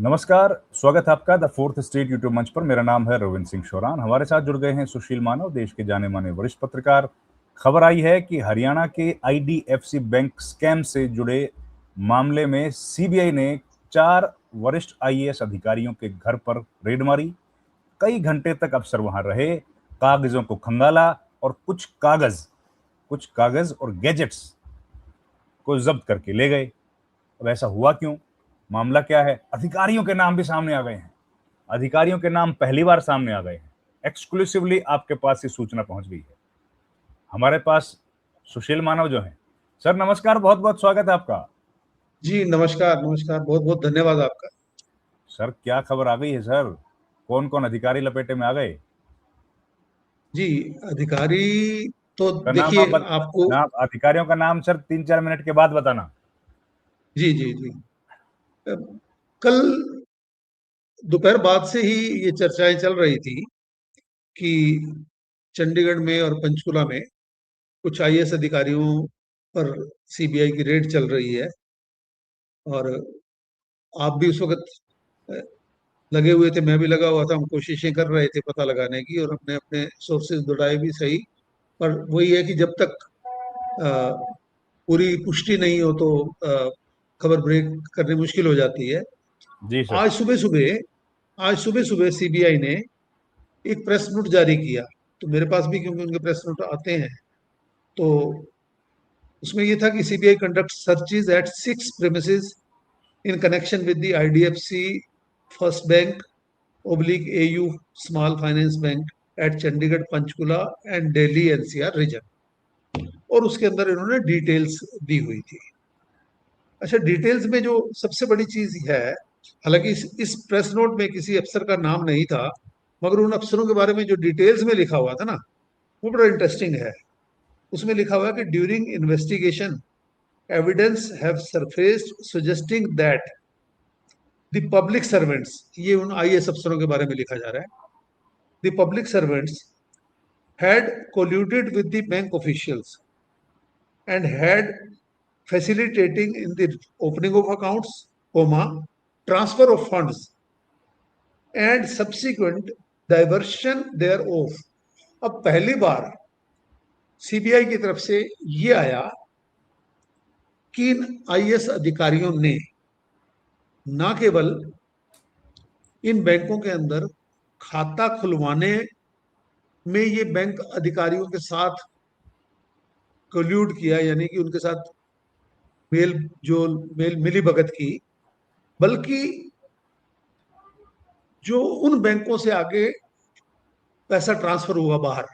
नमस्कार, स्वागत है आपका द फोर्थ स्टेट यूट्यूब मंच पर। मेरा नाम है रविंद्र सिंह शोरान। हमारे साथ जुड़ गए हैं सुशील मानव, देश के जाने माने वरिष्ठ पत्रकार। खबर आई है कि हरियाणा के आईडीएफसी बैंक स्कैम से जुड़े मामले में सीबीआई ने 4 वरिष्ठ आईएएस अधिकारियों के घर पर रेड मारी। कई घंटे तक अफसर वहां रहे, कागजों को खंगाला और कुछ कागज और गैजेट्स को जब्त करके ले गए। अब ऐसा हुआ क्यों? मामला क्या है? अधिकारियों के नाम भी सामने आ गए हैं। अधिकारियों के नाम पहली बार सामने आ गए हैं। एक्सक्लूसिवली आपके पास ये सूचना पहुंच गई है। हमारे पास सुशील मानव जो है। सर नमस्कार, बहुत बहुत स्वागत है आपका। जी नमस्कार नमस्कार, बहुत बहुत धन्यवाद आपका। सर क्या खबर आ गई है सर? कौन कौन अधिकारी लपेटे में आ गए? जी अधिकारी तो का नाम देखिए आप आपको। नाम अधिकारियों का नाम सर 3-4 मिनट के बाद बताना। जी जी जी। अ, कल दोपहर बाद से ही ये चर्चाएं चल रही थी कि चंडीगढ़ में और पंचकुला में कुछ आईएएस अधिकारियों पर सीबीआई की रेड चल रही है। और आप भी उस वक्त अ, लगे हुए थे, मैं भी लगा हुआ था। हम कोशिशें कर रहे थे पता लगाने की, और हमने अपने सोर्सेज दौड़ाए भी सही। पर वही है कि जब तक अ, पूरी पुष्टि नहीं हो तो खबर ब्रेक करनी मुश्किल हो जाती है। जी सर। आज सुबह सुबह सीबीआई ने एक प्रेस नोट जारी किया। तो मेरे पास भी, क्योंकि उनके प्रेस नोट आते हैं, तो उसमें ये था कि CBI conduct searches at 6 premises in connection with the IDFC first bank oblique AU small finance bank at Chandigarh Panchkula and Delhi NCR region. और उसके अंदर इन्होंने डिटेल्स दी हुई थी। अच्छा, डिटेल्स में जो सबसे बड़ी चीज है, हालांकि इस प्रेस नोट में किसी अफसर का नाम नहीं था, मगर उन अफसरों के बारे में जो डिटेल्स में लिखा हुआ था ना, वो बड़ा इंटरेस्टिंग है। उसमें लिखा हुआ है कि during investigation evidence have surfaced suggesting that the public servants, ये उन आईएएस अफसरों के बारे में लिखा जा रहा है, the public servants had colluded with the bank officials and had facilitating in the opening of accounts, comma, transfer of funds and subsequent diversion thereof। अब पहली बार सीबीआई की तरफ से ये आया कि इन आईएएस अधिकारियों ने न केवल इन बैंकों के अंदर खाता खुलवाने में ये बैंक अधिकारियों के साथ कोल्यूड किया, यानी कि उनके साथ मेल जोल मेल मिली भगत की, बल्कि जो उन बैंकों से आगे पैसा ट्रांसफर हुआ बाहर,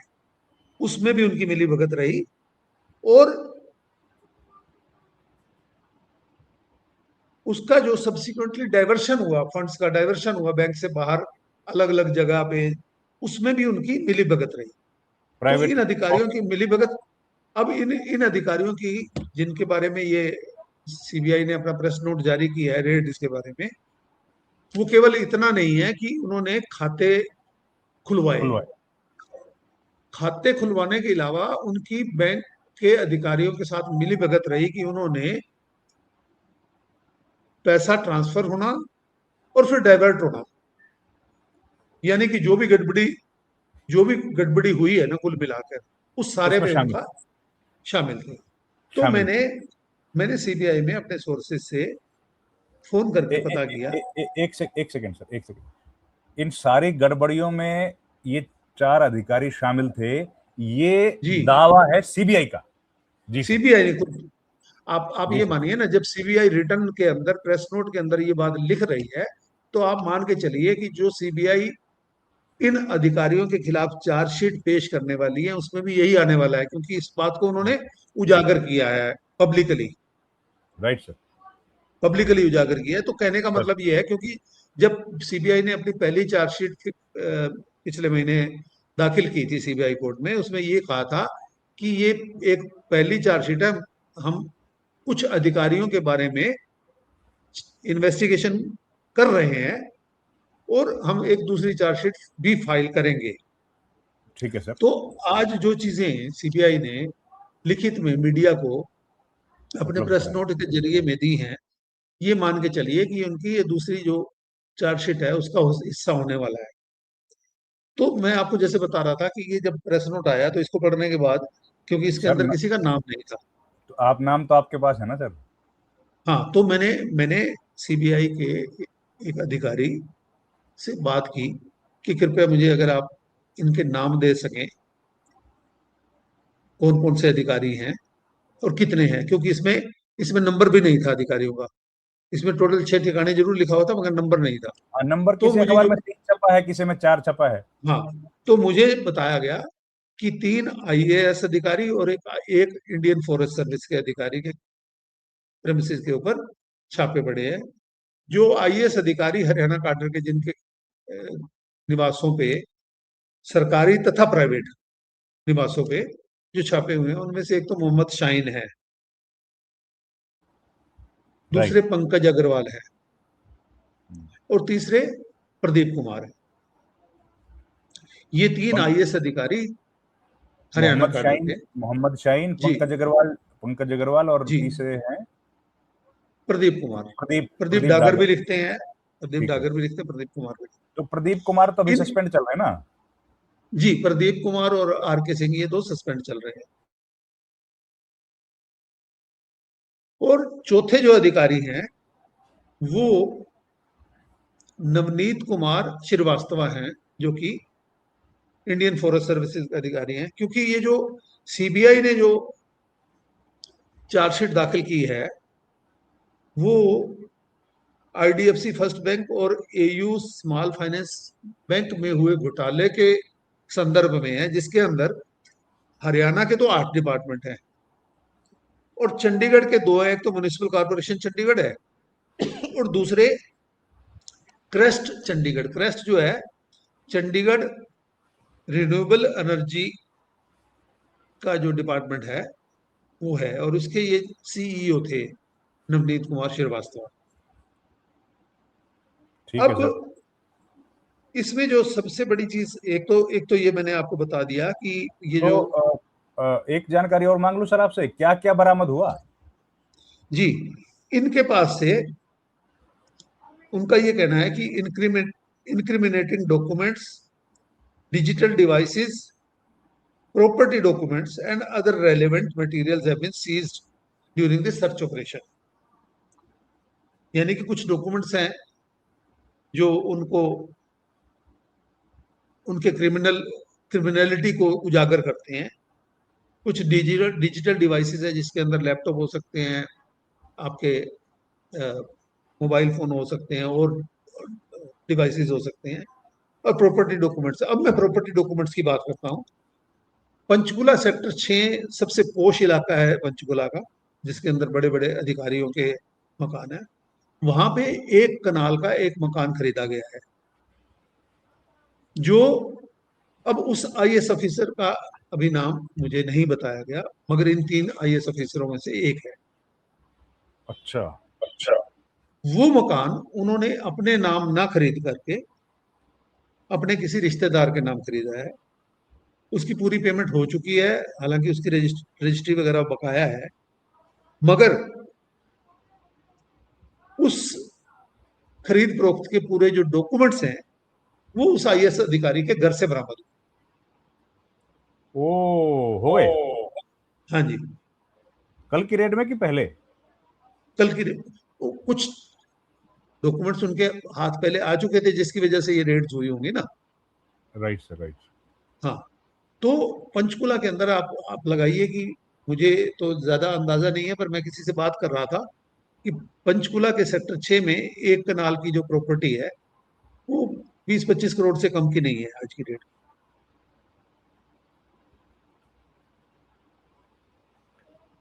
उसमें भी उनकी मिली भगत रही। और उसका जो सब्सिक्वेंटली डाइवर्शन हुआ, फंड्स का डाइवर्शन हुआ बैंक से बाहर अलग अलग जगह पे, उसमें भी उनकी मिली भगत रही। तो इन प्राइवेट। अधिकारियों की मिली भगत, अब इन इन अधिकारियों की, जिनके बारे में ये सीबीआई ने अपना प्रेस नोट जारी किया है, रेड इसके बारे में, वो केवल इतना नहीं है कि उन्होंने खाते खुलवाए। खुलवाए। खाते खुलवाने के अलावा उनकी बैंक के अधिकारियों के साथ मिली भगत रही कि उन्होंने पैसा ट्रांसफर होना और फिर डाइवर्ट होना, यानी कि जो भी गड़बड़ी हुई है ना, कुल मिलाकर उस सारे उसमें में शामिल उनका शामिल थे। तो शामिल मैंने थे। मैंने सीबीआई में अपने सोर्सेज से फोन करके पता किया। एक सेकंड सर, एक सेकंड। इन सारी गड़बड़ियों में ये 4 अधिकारी शामिल थे, ये जी, दावा है सीबीआई का। जी सर। सीबीआई ने खुद, आप जी ये सर। मानिए ना, जब सीबीआई रिटर्न के अंदर प्रेस नोट के अंदर ये बात लिख रही है, तो आप मान के चलिए कि जो सीबीआई इन अधिकारियों के खिलाफ चार्जशीट पेश करने वाली है, उसमें भी यही आने वाला है, क्योंकि इस बात को उन्होंने उजागर किया है पब्लिकली। Right sir. पब्लिकली उजागर किया है, तो कहने का सर। मतलब ये है, क्योंकि जब सीबीआई ने अपनी पहली चार्जशीट पिछले महीने दाखिल की थी सीबीआई कोर्ट में, उसमें ये कहा था कि ये एक पहली चार्जशीट है, हम कुछ अधिकारियों के बारे में इन्वेस्टिगेशन कर रहे हैं और हम एक दूसरी चार्जशीट भी फाइल करेंगे। ठीक है सर। तो आज जो चीजें सीबीआई ने लिखित में मीडिया को अपने उपलब्ध प्रेस कराए। नोट के जरिए में दी हैं, ये मान के चलिए कि उनकी ये दूसरी जो चार्जशीट है उसका हिस्सा होने वाला है। तो मैं आपको जैसे बता रहा था कि ये जब प्रेस नोट आया तो इसको पढ़ने के बाद, क्योंकि इसके सर अंदर किसी का नाम नहीं था। तो आप नाम तो आपके पास है ना सर? हाँ, तो मैंने मैंने सीबीआई के एक अधिकारी से बात की कि कृपया मुझे अगर आप इनके नाम दे सकें, कौन कौन से अधिकारी हैं और कितने हैं, क्योंकि इसमें इसमें नंबर भी नहीं था अधिकारियों का। इसमें टोटल 6 ठिकाने जरूर लिखा हुआ था मगर नंबर नहीं था। नंबर तो किसी मुझे अखबार जो, में 3 छपा है, किसी में 4 छपा है। हाँ, तो मुझे बताया गया कि 3 आईएएस अधिकारी और एक इंडियन फॉरेस्ट सर्विस के अधिकारी के प्रेमिसेस के ऊपर छापे पड़े हैं। जो आईएएस अधिकारी हरियाणा काडर के जिनके निवासों पे, सरकारी तथा प्राइवेट निवासों पे जो छापे हुए हैं, उनमें से एक तो मोहम्मद शाहीन है, राइट। दूसरे पंकज अग्रवाल है और तीसरे प्रदीप कुमार है। ये तीन पंक, आईएएस अधिकारी हरियाणा काडर के। मोहम्मद शाहीन, जी, पंकज अग्रवाल और जी, तीसरे हैं प्रदीप कुमार। प्रदीप प्रदीप डागर भी डागर। लिखते हैं, प्रदीप ठीक है। डागर भी लिखते हैं, प्रदीप कुमार भी। तो प्रदीप कुमार तो अभी इन सस्पेंड चल रहे हैं ना? जी, प्रदीप कुमार और आर के सिंह ये दो सस्पेंड चल रहे हैं। और चौथे जो अधिकारी हैं वो नवनीत कुमार श्रीवास्तव हैं, जो कि इंडियन फॉरेस्ट सर्विसेज के अधिकारी हैं। क्योंकि ये जो सीबीआई ने जो चार्जशीट दाखिल की है वो आईडीएफसी फर्स्ट बैंक और एयू स्मॉल फाइनेंस बैंक में हुए घोटाले के संदर्भ में है, जिसके अंदर हरियाणा के तो 8 डिपार्टमेंट हैं और चंडीगढ़ के दो हैं। एक तो म्युनिसिपल कॉर्पोरेशन चंडीगढ़ है और दूसरे क्रेस्ट चंडीगढ़। क्रेस्ट जो है चंडीगढ़ रिन्यूएबल एनर्जी का जो डिपार्टमेंट है वो है, और उसके ये सीईओ थे नवनीत कुमार श्रीवास्तव। ठीक है अब सर। इसमें जो सबसे बड़ी चीज, एक तो ये मैंने आपको बता दिया कि ये तो जो, एक जानकारी और मांग लूं सर आपसे, क्या क्या बरामद हुआ? जी, इनके पास से उनका ये कहना है कि incriminating documents, digital devices, property documents and other relevant materials have been seized during the search operation। यानी कि कुछ डॉक्यूमेंट्स हैं जो उनको उनके क्रिमिनलिटी को उजागर करते हैं। कुछ डिजिटल डिजिटल डिवाइसेस है जिसके अंदर लैपटॉप हो सकते हैं, आपके मोबाइल फोन हो सकते हैं और डिवाइसेस हो सकते हैं, और प्रॉपर्टी डॉक्यूमेंट्स। अब मैं प्रॉपर्टी डॉक्यूमेंट्स की बात करता हूँ। पंचकुला सेक्टर 6 सबसे पोश इलाका है पंचकुला का, जिसके अंदर बड़े बड़े अधिकारियों के मकान है। वहां पे एक कनाल का एक मकान खरीदा गया है, जो अब उस आईएएस ऑफिसर का अभी नाम मुझे नहीं बताया गया, मगर इन 3 आईएएस ऑफिसरों में से एक है। अच्छा। अच्छा, वो मकान उन्होंने अपने नाम ना खरीद करके अपने किसी रिश्तेदार के नाम खरीदा है। उसकी पूरी पेमेंट हो चुकी है, हालांकि उसकी रजिस्ट्री वगैरह बकाया है, मगर उस खरीद फरोख्त के पूरे जो डॉक्यूमेंट्स हैं वो उस आईएएस अधिकारी के घर से बरामद ओ, हो गए? हुए। हाँ जी, कल की रेड में कि पहले? कल की कुछ डॉक्यूमेंट्स उनके हाथ पहले आ चुके थे, जिसकी वजह से ये रेड्स हुई होंगी ना। Right sir, right. हाँ, तो पंचकुला के अंदर आप लगाइए कि मुझे तो ज्यादा अंदाजा नहीं है, पर मैं किसी से बात कर रहा था कि पंचकुला के सेक्टर 6 में एक कनाल की जो प्रॉपर्टी है वो 20-25 करोड़ से कम की नहीं है आज की डेट।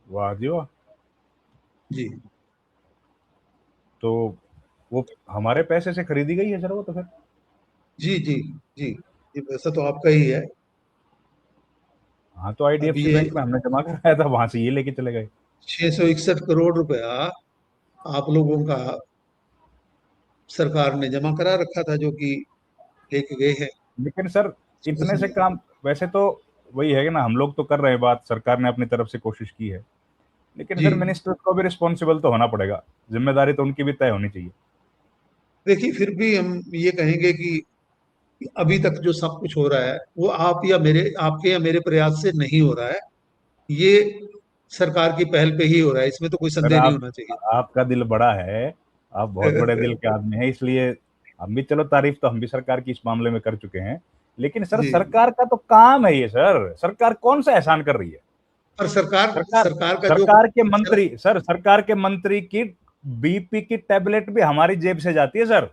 वाह जी वाह। जी, तो वो हमारे पैसे से खरीदी गई है सर वो तो फिर? जी, जी, जी, ये पैसा तो आपका ही है। हाँ, तो अब आईडीएफसी ये बैंक में हमने जमा कराया था, वहां से ये लेके चले गए। 661 करोड़ रुपया आप लोगों का सरकार ने जमा करा रखा था, जो कि लेके गए हैं। लेकिन सर इतने से काम, वैसे तो वही है कि ना, हम लोग तो कर रहे हैं बात, सरकार ने अपनी तरफ से कोशिश की है, लेकिन जी, सर मिनिस्टर को भी रिस्पॉन्सिबल तो होना पड़ेगा, जिम्मेदारी तो उनकी भी तय होनी चाहिए। देखिए फिर भी हम ये कहेंगे कि अभी तक जो सब कुछ हो रहा है वो आपके या मेरे प्रयास से नहीं हो रहा है। ये सरकार की पहल पे ही हो रहा है, इसमें तो कोई सर संदेह नहीं होना चाहिए। आपका दिल बड़ा है, आप बहुत बड़े दिल के आदमी हैं, इसलिए हम भी, चलो तारीफ तो हम भी सरकार की इस मामले में कर चुके हैं, लेकिन सर जी। सरकार का तो काम है ये। सर सरकार कौन सा एहसान कर रही है? और सरकार सरकार सरकार का जो सरकार के सर, मंत्री, सर सरकार के मंत्री की बीपी की टेबलेट भी हमारी जेब से जाती है सर।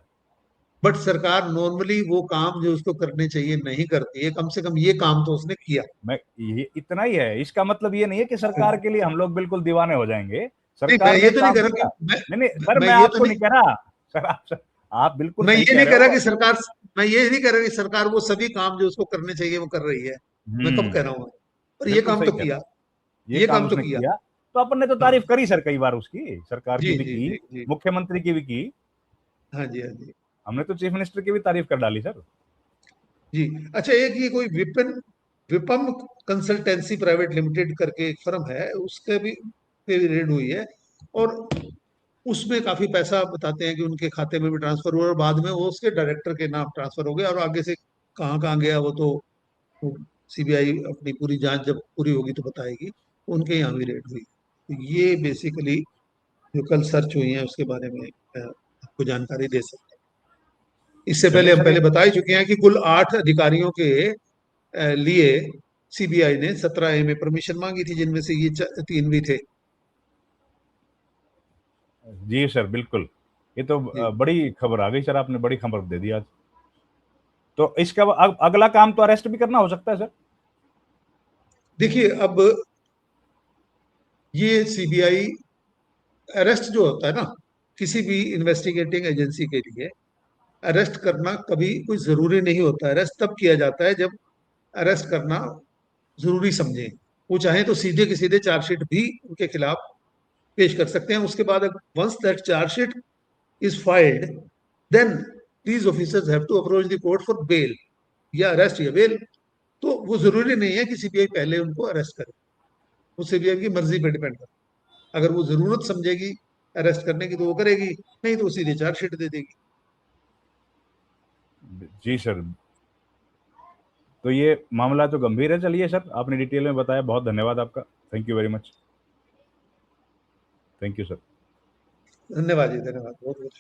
बट सरकार नॉर्मली वो काम जो उसको करने चाहिए नहीं करती है, कम से कम ये काम तो उसने किया। मैं, ये इतना ही है, इसका मतलब ये नहीं है कि सरकार के लिए हम लोग बिल्कुल दीवाने हो जाएंगे। नहीं, मैं सरकार ये ने तो नहीं काम कह रहा कि किया। नहीं नहीं सर, मैं मैं ये तो आपको नहीं नहीं कह रहा। आप बिल्कुल मैं सही ये कह नहीं रहे कह रहा हो। कि सरकार मैं ये नहीं कह रहा कि सरकार वो सभी काम जो उसको करने चाहिए वो कर रही है। मैं कब कह रहा हूँ? पर ये बिल्कुल काम सही तो कह रहे किया। हो। ये ये काम काम तो उसने किया। किया, तो अपन ने तो हाँ। तारीफ करी सर कई बार उसकी, सरकार जी की भी जी की, जी जी। मुख्यमंत्री की भी की। हाँ जी, हाँ जी। हमने तो चीफ मिनिस्टर की भी तारीफ कर डाली सर। जी। अच्छा, एक ये कोई विपम कंसल्टेंसी प्राइवेट लिमिटेड करके एक फर्म है, उसके भी पे भी रेड हुई है। और उसमें काफी पैसा बताते हैं कि उनके खाते में भी ट्रांसफर हुआ, और बाद में वो उसके डायरेक्टर के नाम ट्रांसफर हो गया, और आगे से कहाँ कहाँ गया वो तो सीबीआई अपनी पूरी जांच जब पूरी होगी तो बताएगी। उनके यहाँ भी रेड हुई। तो ये बेसिकली जो कल सर्च हुई है उसके बारे में आपको जानकारी दे सकते हैं। इससे पहले चलिए हम सर, पहले बता ही चुके हैं कि कुल 8 अधिकारियों के लिए सीबीआई ने 17A में परमिशन मांगी थी, जिनमें से ये 3 भी थे। जी सर बिल्कुल। ये तो जी। बड़ी खबर आ गई सर, आपने बड़ी खबर दे दी आज। तो इसका अगला काम तो अरेस्ट भी करना हो सकता है सर। देखिए, अब ये सीबीआई अरेस्ट जो होता है ना, किसी भी इन्वेस्टिगेटिंग एजेंसी के लिए अरेस्ट करना कभी कोई जरूरी नहीं होता है। अरेस्ट तब किया जाता है जब अरेस्ट करना जरूरी समझे। वो चाहे तो सीधे के सीधे चार्जशीट भी उनके खिलाफ पेश कर सकते हैं। उसके बाद once that chargesheet is filed, then these officers have to approach the court for bail, या अरेस्ट या बेल। तो वो जरूरी नहीं है कि सीबीआई पहले उनको अरेस्ट करे। वो सीबीआई की मर्जी पे डिपेंड करता है। अगर वो जरूरत समझेगी अरेस्ट करने की तो वो करेगी, नहीं तो वो सीधे चार्जशीट दे देगी। जी सर, तो ये मामला तो गंभीर है। चलिए सर, आपने डिटेल में बताया, बहुत धन्यवाद आपका। Thank you very much. Thank you sir. धन्यवाद जी, धन्यवाद बहुत बहुत।